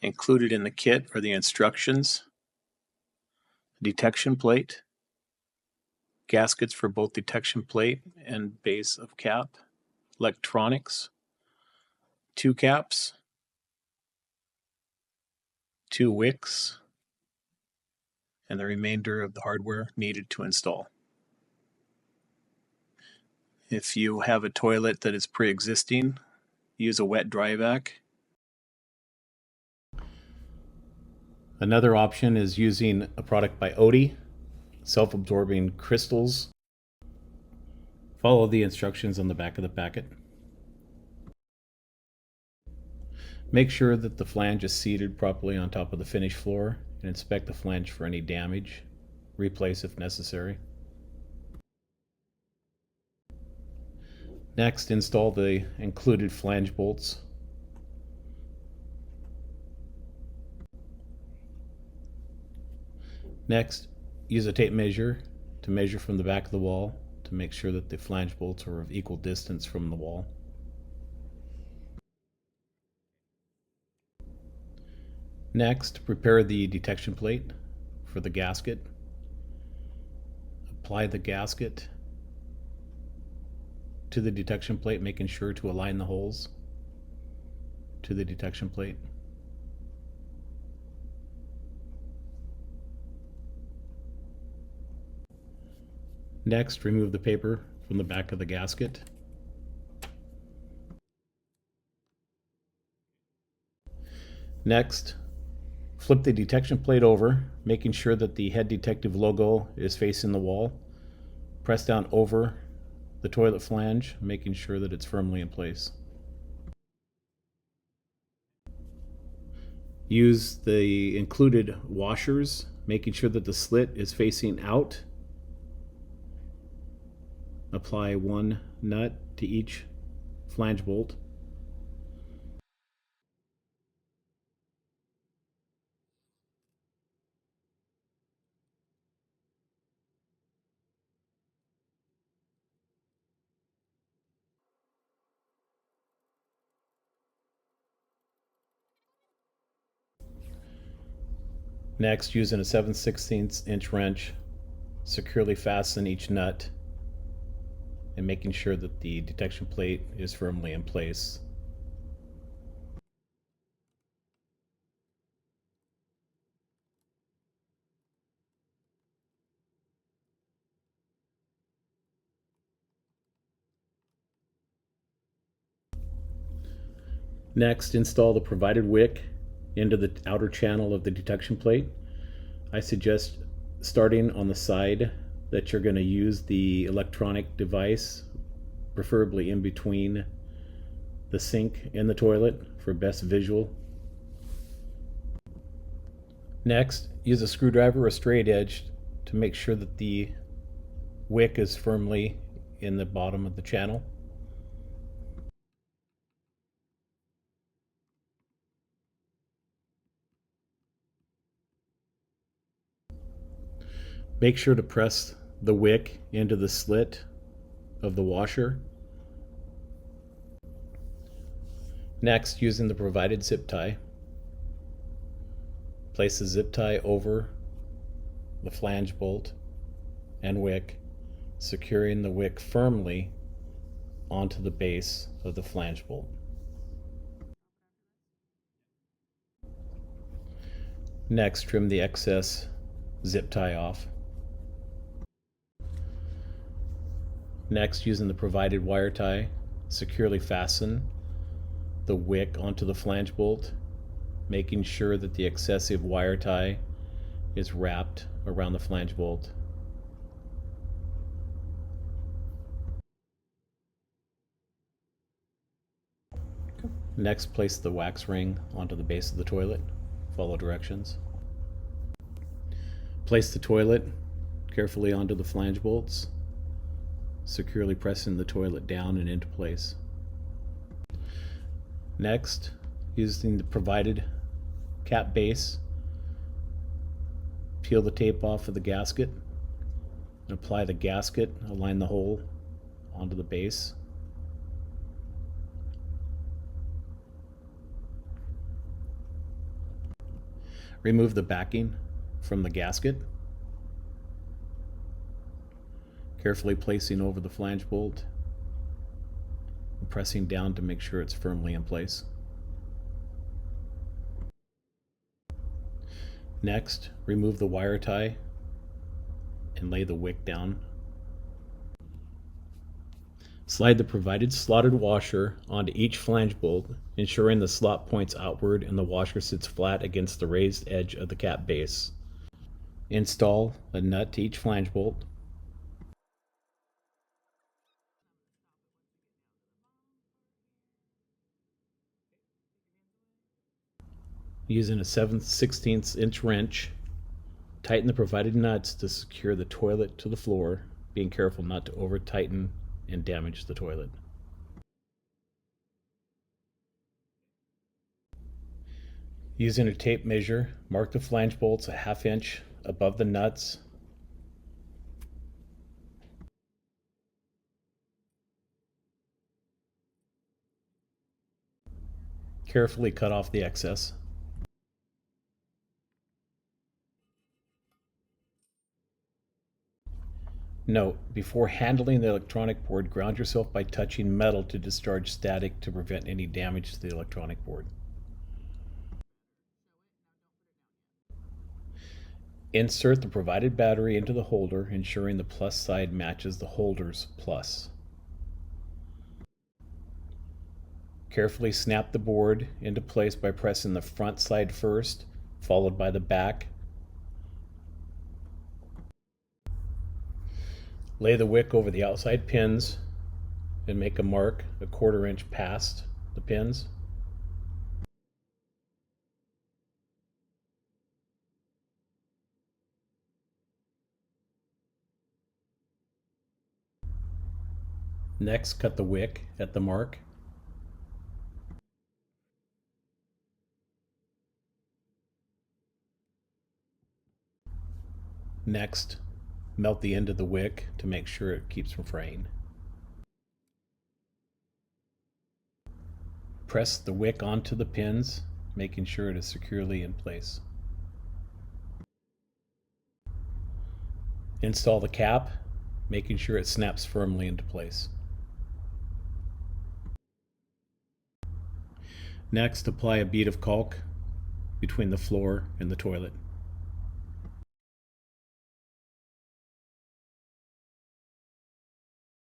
Included in the kit are the instructions, detection plate, gaskets for both detection plate and base of cap, electronics, 2 caps, 2 wicks, and the remainder of the hardware needed to install. If you have a toilet that is pre-existing, use a wet dry vac. Another option is using a product by Odie, self-absorbing crystals. Follow the instructions on the back of the packet. Make sure that the flange is seated properly on top of the finished floor and inspect the flange for any damage. Replace if necessary. Next, install the included flange bolts. Next, use a tape measure to measure from the back of the wall to make sure that the flange bolts are of equal distance from the wall. Next, prepare the detection plate for the gasket. Apply the gasket to the detection plate, making sure to align the holes to the detection plate. Next, remove the paper from the back of the gasket. Next, flip the detection plate over, making sure that the head detective logo is facing the wall. Press down over the toilet flange, making sure that it's firmly in place. Use the included washers, making sure that the slit is facing out. Apply 1 nut to each flange bolt. Next, using a 7/16 inch wrench, securely fasten each nut and making sure that the detection plate is firmly in place. Next, install the provided wick into the outer channel of the detection plate. I suggest starting on the side that you're going to use the electronic device, preferably in between the sink and the toilet for best visual. Next, use a screwdriver or straight edge to make sure that the wick is firmly in the bottom of the channel. Make sure to press the wick into the slit of the washer. Next, using the provided zip tie, place the zip tie over the flange bolt and wick, securing the wick firmly onto the base of the flange bolt. Next, trim the excess zip tie off. Next, using the provided wire tie, securely fasten the wick onto the flange bolt, making sure that the excessive wire tie is wrapped around the flange bolt. Next, place the wax ring onto the base of the toilet. Follow directions. Place the toilet carefully onto the flange bolts, securely pressing the toilet down and into place. Next, using the provided cap base, peel the tape off of the gasket and apply the gasket, align the hole onto the base. Remove the backing from the gasket, carefully placing over the flange bolt and pressing down to make sure it's firmly in place. Next, remove the wire tie and lay the wick down. Slide the provided slotted washer onto each flange bolt, ensuring the slot points outward and the washer sits flat against the raised edge of the cap base. Install a nut to each flange bolt. Using a 7/16 inch wrench, tighten the provided nuts to secure the toilet to the floor, being careful not to over tighten and damage the toilet. Using a tape measure, mark the flange bolts a 1/2 inch above the nuts. Carefully cut off the excess. Note, before handling the electronic board, ground yourself by touching metal to discharge static to prevent any damage to the electronic board. Insert the provided battery into the holder, ensuring the plus side matches the holder's plus. Carefully snap the board into place by pressing the front side first, followed by the back. Lay the wick over the outside pins and make a mark 1/4 inch past the pins. Next, cut the wick at the mark. Next, melt the end of the wick to make sure it keeps from fraying. Press the wick onto the pins, making sure it is securely in place. Install the cap, making sure it snaps firmly into place. Next, apply a bead of caulk between the floor and the toilet.